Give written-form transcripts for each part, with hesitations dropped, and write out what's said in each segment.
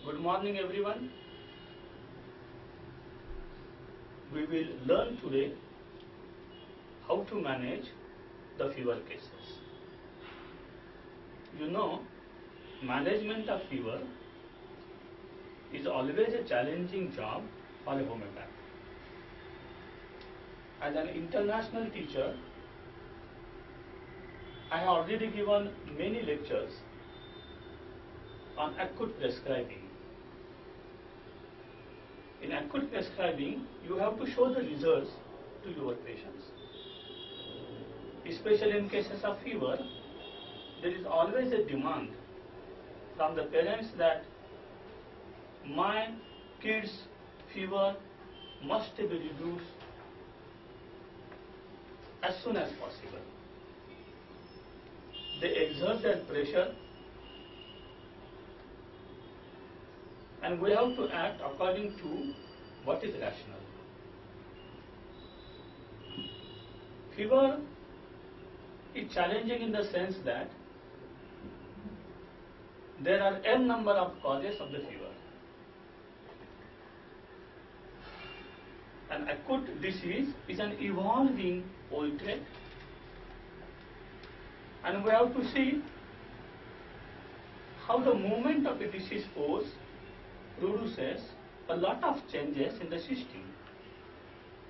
Good morning everyone. We will learn today how to manage the fever cases. You know, management of fever is always a challenging job for a homeopath. As an international teacher, I have already given many lectures on acute prescribing. In acute prescribing, you have to show the results to your patients. Especially in cases of fever, there is always a demand from the parents that my kids' fever must be reduced as soon as possible. They exert their pressure, and we have to act according to what is rational. Fever is challenging in the sense that there are n number of causes of the fever. An acute disease is an evolving old trait, and we have to see how the movement of a disease force produces a lot of changes in the system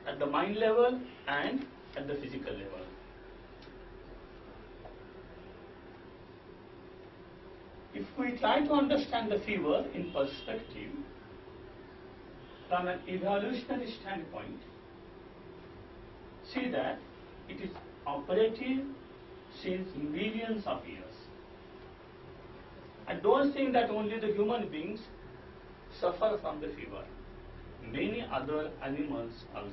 at the mind level and at the physical level. If we try to understand the fever in perspective from an evolutionary standpoint, see that it is operative since millions of years. And don't think that only the human beings suffer from the fever. Many other animals also.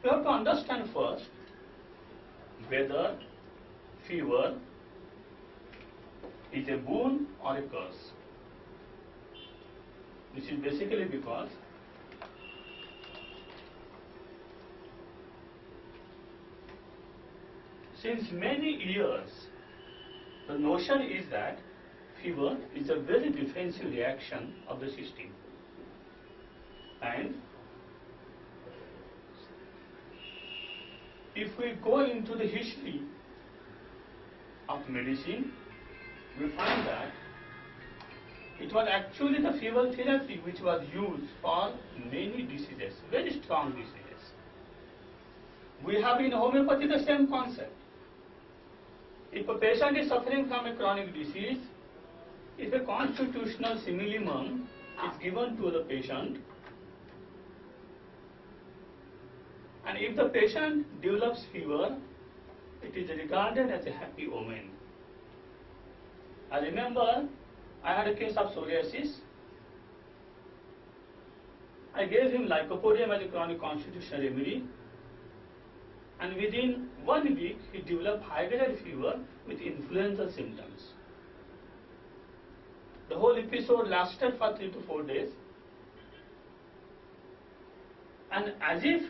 We have to understand first whether fever is a boon or a curse. This is basically because since many years, the notion is that fever is a very defensive reaction of the system. And if we go into the history of medicine, we find that it was actually the fever therapy which was used for many diseases, very strong diseases. We have in homeopathy the same concept. If a patient is suffering from a chronic disease, if a constitutional simillimum is given to the patient, and if the patient develops fever, it is regarded as a happy omen. I remember I had a case of psoriasis. I gave him Lycopodium as a chronic constitutional remedy, and within 1 week he developed high-grade fever with influenza symptoms. The whole episode lasted for 3 to 4 days, and as if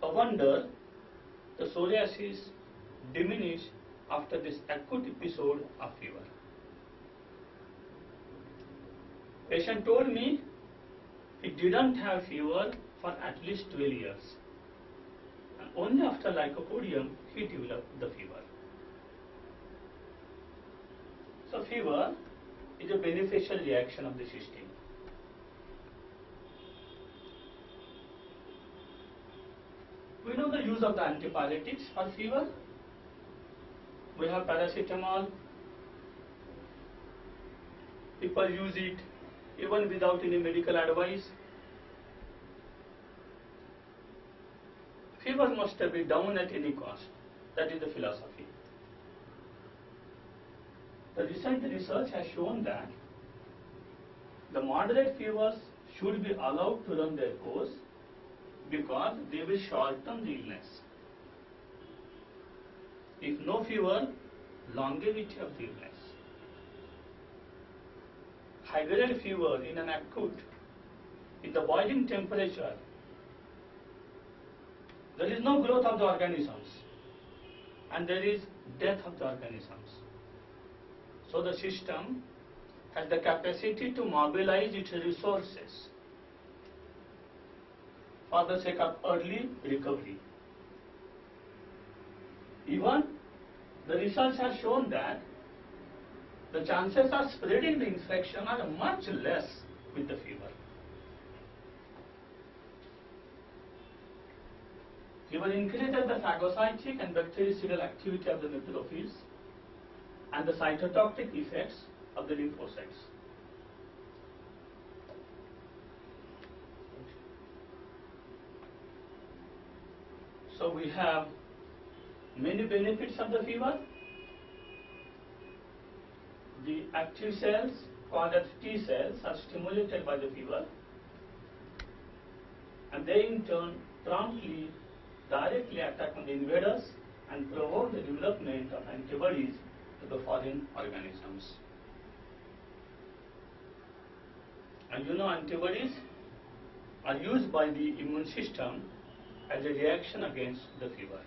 a wonder, the psoriasis diminished after this acute episode of fever. Patient told me he didn't have fever for at least 12 years. And only after Lycopodium he developed the fever. So fever is a beneficial reaction of the system. We know the use of the antipyretics for fever. We have paracetamol. People use it even without any medical advice. Fever must be down at any cost. That is the philosophy. The recent research has shown that the moderate fevers should be allowed to run their course because they will shorten the illness. If no fever, longevity of the illness. High-grade fever in an acute, in the boiling temperature, there is no growth of the organisms. and there is death of the organisms. So the system has the capacity to mobilize its resources for the sake of early recovery. Even the research has shown that the chances of spreading the infection are much less with the fever. Fever increases the phagocytic and bactericidal activity of the neutrophils and the cytotoxic effects of the lymphocytes. So we have many benefits of the fever. The active cells, called as T cells, are stimulated by the fever, and they in turn promptly, directly attack on the invaders and provoke the development of antibodies to the foreign organisms. And you know, antibodies are used by the immune system as a reaction against the fever.